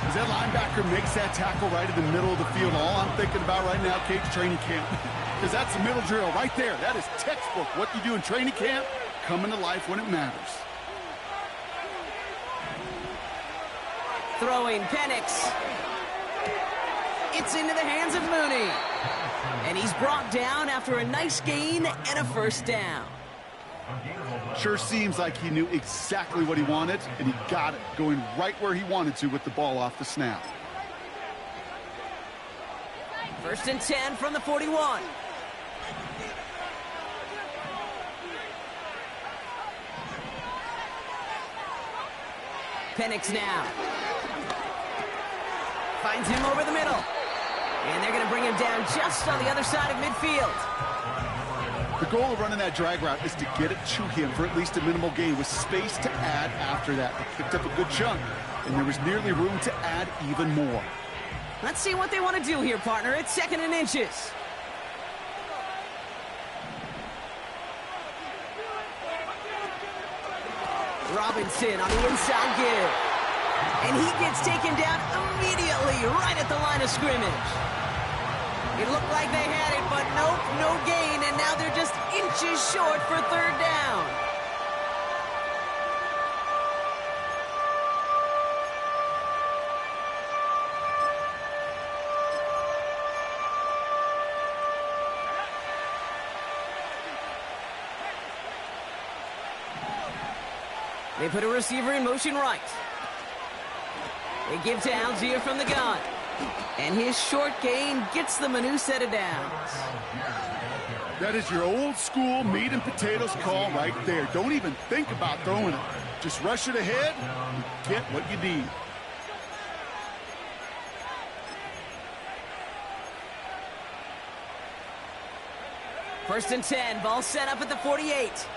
As that linebacker makes that tackle right in the middle of the field, all I'm thinking about right now, Kate's training camp. Because that's the middle drill right there. That is textbook. What you do in training camp, coming to life when it matters. Throwing Penix. It's into the hands of Mooney. And he's brought down after a nice gain and a 1st down. Sure seems like he knew exactly what he wanted, and he got it, going right where he wanted to with the ball off the snap. 1st and 10 from the 41. Penix now. Finds him over the middle. And they're going to bring him down just on the other side of midfield. The goal of running that drag route is to get it to him for at least a minimal gain with space to add after that. They picked up a good chunk, and there was nearly room to add even more. Let's see what they want to do here, partner. It's 2nd and inches. Robinson on the inside give. And he gets taken down immediately right at the line of scrimmage. It looked like they had it, but nope, no gain, and now they're just inches short for 3rd down. They put a receiver in motion right. They give to Algier from the gun. And his short gain gets them a new set of downs. That is your old school meat and potatoes call right there. Don't even think about throwing it. Just rush it ahead and get what you need. First and 10, ball set up at the 48.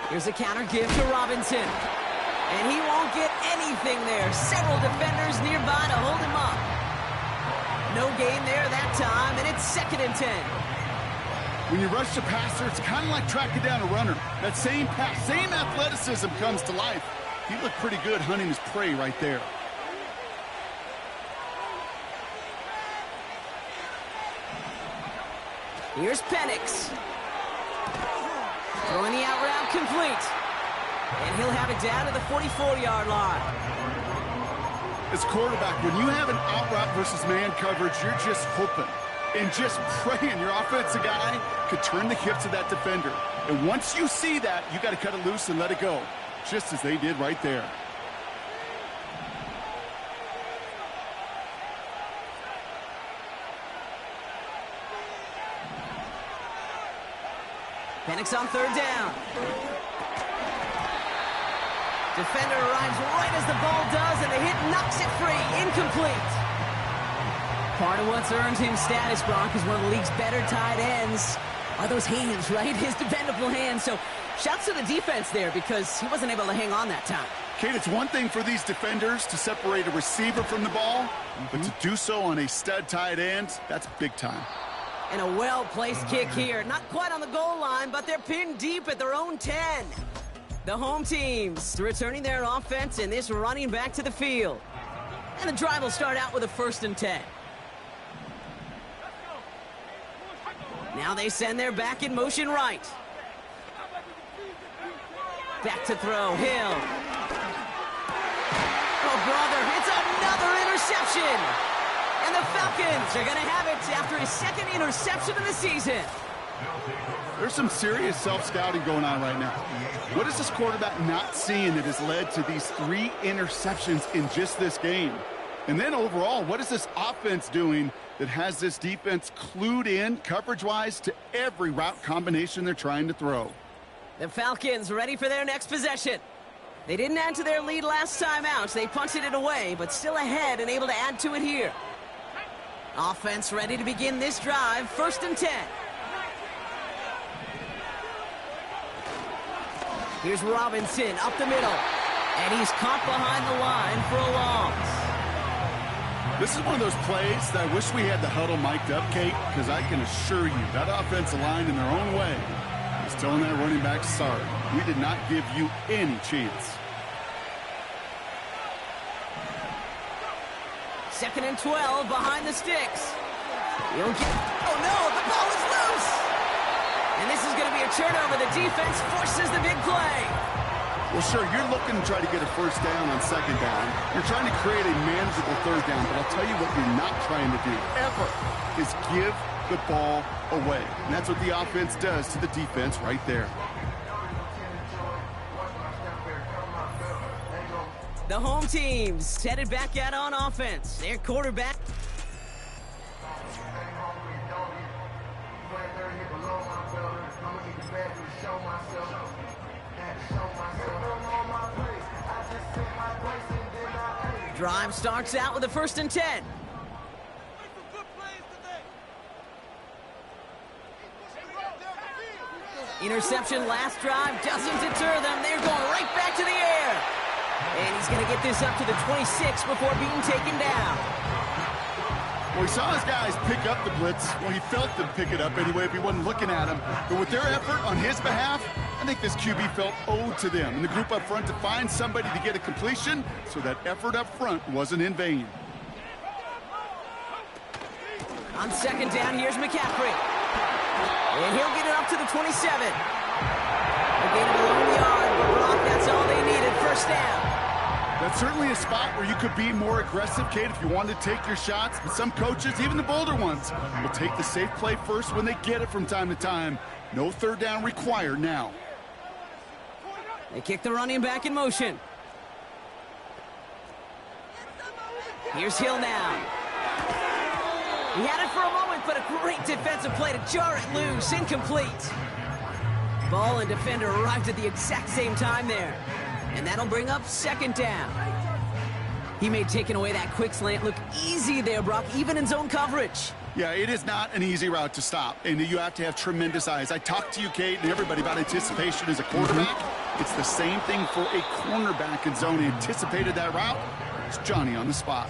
Here's a counter give to Robinson. And he won't get anything there. Several defenders nearby to hold him up. No gain there that time, and it's 2nd and 10. When you rush the passer, it's kind of like tracking down a runner. That same pass, same athleticism comes to life. He looked pretty good hunting his prey right there. Here's Penix. incomplete. And he'll have it down to the 44-yard line. As quarterback, when you have an out route versus man coverage, you're just hoping and just praying your offensive guy could turn the hips of that defender. And once you see that, you got to cut it loose and let it go, just as they did right there. Penix on third down. Defender arrives right as the ball does, and the hit knocks it free. Incomplete. Part of what's earned him status, Brock, is one of the league's better tight ends. Are those hands, right? His dependable hands. So shouts to the defense there because he wasn't able to hang on that time. Kate, it's one thing for these defenders to separate a receiver from the ball, but to do so on a stud tight end, that's big time. And a well-placed kick here. Not quite on the goal line, but they're pinned deep at their own 10. The home teams returning their offense and this running back to the field. And the drive will start out with a 1st and 10. Now they send their back in motion right. Back to throw, Hill. Oh, brother, it's another interception. And the Falcons are going to have it after his 2nd interception of the season. There's some serious self-scouting going on right now. What is this quarterback not seeing that has led to these 3 interceptions in just this game? And then overall, what is this offense doing that has this defense clued in coverage-wise to every route combination they're trying to throw? The Falcons ready for their next possession. They didn't add to their lead last time out. They punted it away, but still ahead and able to add to it here. Offense ready to begin this drive. 1st and 10. Here's Robinson up the middle. And he's caught behind the line for a loss. This is one of those plays that I wish we had the huddle mic'd up, Kate, because I can assure you that offensive line in their own way is telling that running back, sorry, we did not give you any chance. 2nd and 12 behind the sticks. Oh no, the ball is loose. And this is going to be a turnover. The defense forces the big play. Well, sure, you're looking to try to get a 1st down on 2nd down. You're trying to create a manageable 3rd down, but I'll tell you what you're not trying to do ever is give the ball away. And that's what the offense does to the defense right there. The home team's headed back out on offense. Their quarterback. Drive starts out with a 1st and 10. Interception last drive doesn't deter them. They're going right back to the air. And he's going to get this up to the 26 before being taken down. Well, he saw his guys pick up the blitz. Well, he felt them pick it up anyway if he wasn't looking at him. But with their effort on his behalf, I think this QB felt owed to them and the group up front to find somebody to get a completion, so that effort up front wasn't in vain. On 2nd down, here's McCaffrey. And he'll get it up to the 27. A gain of 1 yard, but Brock, that's all they needed. 1st down. That's certainly a spot where you could be more aggressive, Kate, if you wanted to take your shots. But some coaches, even the bolder ones, will take the safe play first when they get it from time to time. No 3rd down required now. They kick the running back in motion. Here's Hill now. He had it for a moment, but a great defensive play to jar it loose. Incomplete. Ball and defender arrived at the exact same time there. And that'll bring up 2nd down. He made taking away that quick slant look easy there, Brock, even in zone coverage. Yeah, it is not an easy route to stop, and you have to have tremendous eyes. I talked to you, Kate, and everybody about anticipation as a quarterback. It's the same thing for a cornerback in zone. He anticipated that route. It's Johnny on the spot.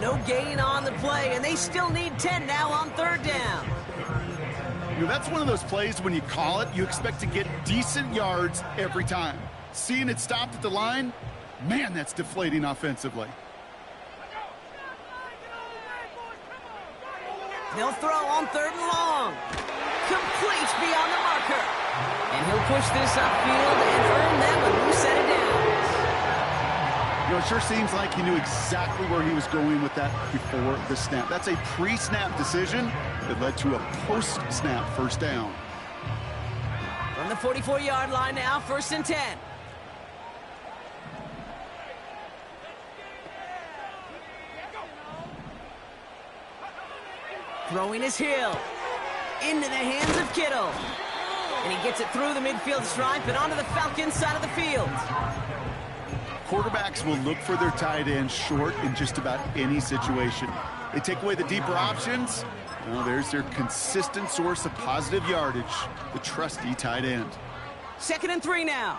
No gain on the play, and they still need 10 now on 3rd down. You know, that's one of those plays when you call it, you expect to get decent yards every time. Seeing it stopped at the line, man, that's deflating offensively. They'll throw on 3rd and long. Complete beyond the marker. And he'll push this upfield and earn them a new set of downs. You know, it sure seems like he knew exactly where he was going with that before the snap. That's a pre-snap decision that led to a post-snap first down. From the 44-yard line now, 1st and 10. Throwing his Hill. Into the hands of Kittle. And he gets it through the midfield stripe and onto the Falcons side of the field. Quarterbacks will look for their tight end short in just about any situation. They take away the deeper options. Well, there's their consistent source of positive yardage, the trusty tight end. 2nd and 3 now.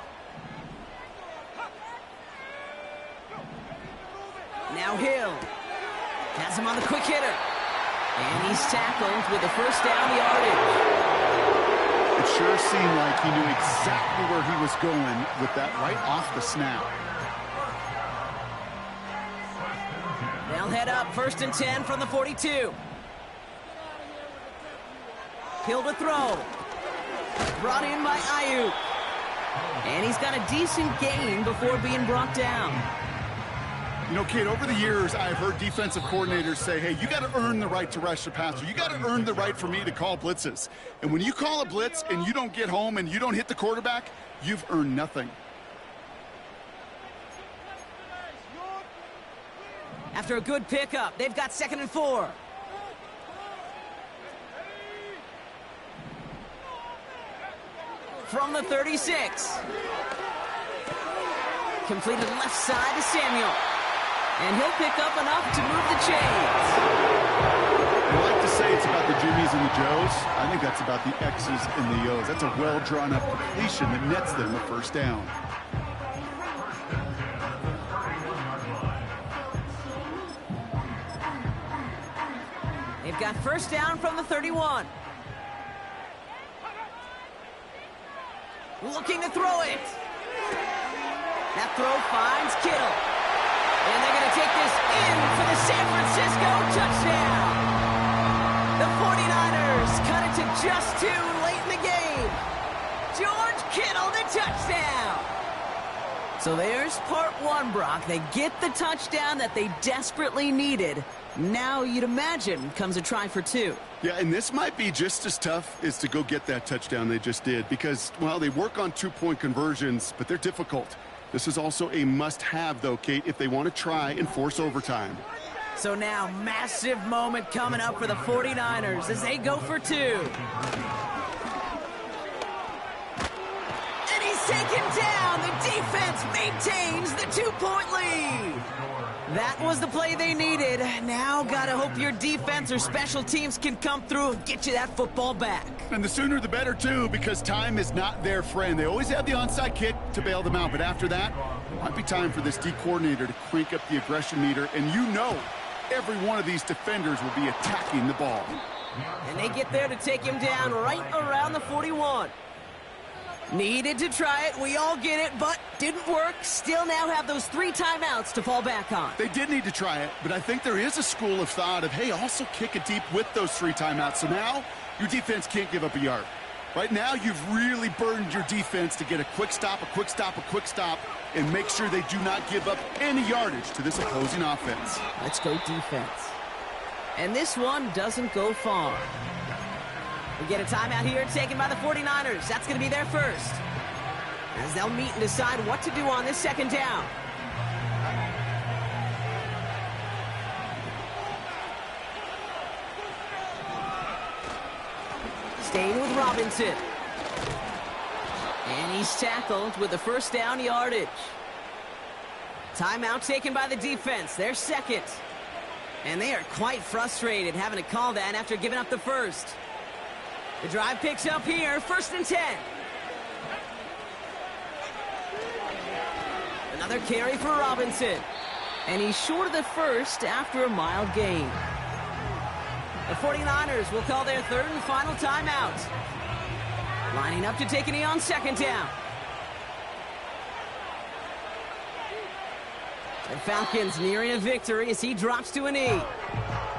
Now Hill. Has him on the quick hitter. And he's tackled with the first down yardage. It sure seemed like he knew exactly where he was going with that right off the snap. They'll head up 1st and 10 from the 42. Hill to throw. Brought in by Ayuk. And he's got a decent gain before being brought down. You know, Kate, over the years, I've heard defensive coordinators say, hey, you got to earn the right to rush the passer. You got to earn the right for me to call blitzes. And when you call a blitz and you don't get home and you don't hit the quarterback, you've earned nothing. After a good pickup, they've got 2nd and 4. From the 36. Completed left side to Samuel. And he'll pick up enough to move the chains. I like to say it's about the Jimmies and the Joes. I think that's about the X's and the O's. That's a well-drawn-up completion that nets them the first down. They've got first down from the 31. Looking to throw it. That throw finds Kittle. And they're going to take this in for the San Francisco touchdown. The 49ers cut it to just 2 late in the game. George Kittle, the touchdown. So there's part 1, Brock. They get the touchdown that they desperately needed. Now you'd imagine comes a try for 2. Yeah, and this might be just as tough as to go get that touchdown they just did because, well, they work on 2-point conversions, but they're difficult. This is also a must-have, though, Kate, if they want to try and force overtime. So now, massive moment coming up for the 49ers as they go for 2. And he's taken down. The defense maintains the 2-point lead. That was the play they needed. Now gotta hope your defense or special teams can come through and get you that football back. And the sooner the better, too, because time is not their friend. They always have the onside kick to bail them out, but after that, it might be time for this D coordinator to crank up the aggression meter, and you know every one of these defenders will be attacking the ball. And they get there to take him down right around the 41. Needed to try it, we all get it, but didn't work. Still now have those 3 timeouts to fall back on. They did need to try it, but I think there is a school of thought of, hey, also kick it deep with those 3 timeouts. So now your defense can't give up a yard. Right now you've really burdened your defense to get a quick stop, a quick stop, a quick stop, and make sure they do not give up any yardage to this opposing offense. Let's go defense. And this one doesn't go far. We get a timeout here taken by the 49ers. That's going to be their first. As they'll meet and decide what to do on this 2nd down. Staying with Robinson. And he's tackled with the first down yardage. Timeout taken by the defense. Their 2nd. And they are quite frustrated having to call that after giving up the first. The drive picks up here, 1st and 10. Another carry for Robinson. And he's short of the first after a mild gain. The 49ers will call their 3rd and final timeout. Lining up to take a knee on 2nd down. The Falcons nearing a victory as he drops to a knee.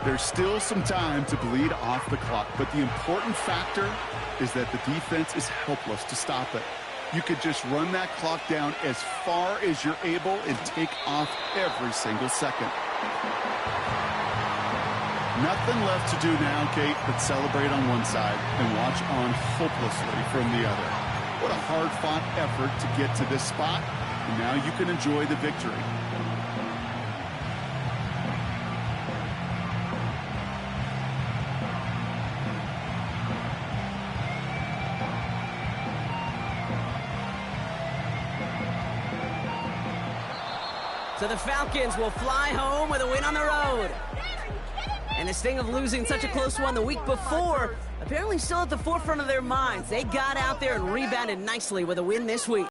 There's still some time to bleed off the clock, but the important factor is that the defense is helpless to stop it. You could just run that clock down as far as you're able and take off every single second. Nothing left to do now, Kate, but celebrate on one side and watch on hopelessly from the other. What a hard-fought effort to get to this spot, and now you can enjoy the victory. So the Falcons will fly home with a win on the road. And the sting of losing such a close one the week before, apparently still at the forefront of their minds. They got out there and rebounded nicely with a win this week.